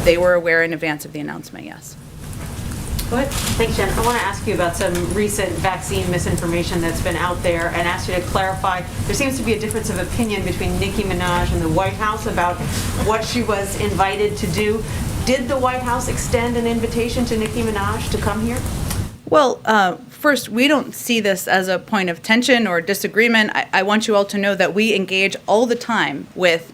They were aware in advance of the announcement, yes. Go ahead. Thanks, Jen. I want to ask you about some recent vaccine misinformation that's been out there and ask you to clarify. There seems to be a difference of opinion between Nicki Minaj and the White House about what she was invited to do. Did the White House extend an invitation to Nicki Minaj to come here? Well, first, we don't see this as a point of tension or disagreement. I want you all to know that we engage all the time with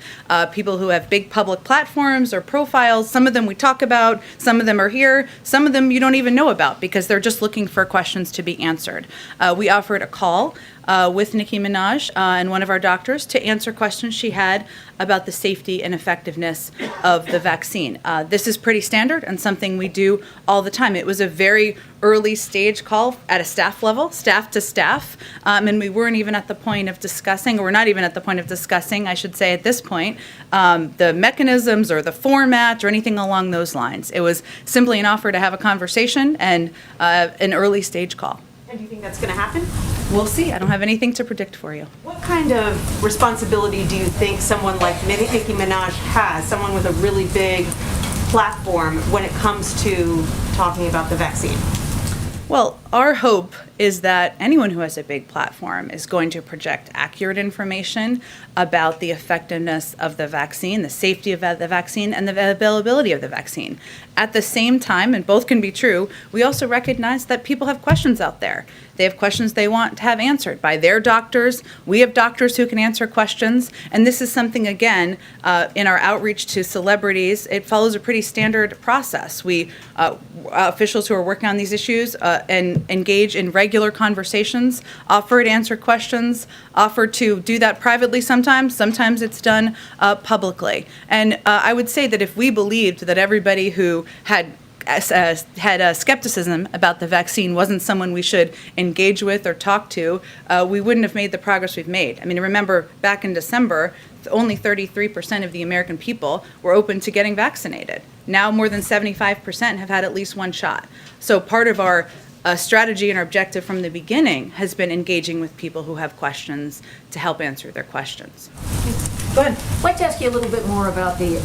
people who have big public platforms or profiles. Some of them we talk about, some of them are here, some of them you don't even know about because they're just looking for questions to be answered. We offered a call with Nicki Minaj and one of our doctors to answer questions she had about the safety and effectiveness of the vaccine. This is pretty standard and something we do all the time. It was a very early stage call at a staff level, staff to staff, and we weren't even at the point of discussing, or we're not even at the point of discussing, I should say at this point, the mechanisms or the format or anything along those lines. It was simply an offer to have a conversation and an early stage call. And do you think that's going to happen? We'll see. I don't have anything to predict for you. What kind of responsibility do you think someone like Nicki Minaj has, someone with a really big platform, when it comes to talking about the vaccine? Well, our hope is that anyone who has a big platform is going to project accurate information about the effectiveness of the vaccine, the safety of the vaccine, and the availability of the vaccine. At the same time, and both can be true, we also recognize that people have questions out there. They have questions they want to have answered by their doctors. We have doctors who can answer questions. And this is something, again, in our outreach to celebrities, it follows a pretty standard process. We, officials who are working on these issues and engage in regular conversations, offer to answer questions, offer to do that privately sometimes. Sometimes it's done publicly. And I would say that if we believed that everybody who had skepticism about the vaccine wasn't someone we should engage with or talk to, we wouldn't have made the progress we've made. I mean, remember back in December, only 33% of the American people were open to getting vaccinated. Now more than 75% have had at least one shot. So part of our strategy and our objective from the beginning has been engaging with people who have questions to help answer their questions. Go ahead. I'd like to ask you a little bit more about the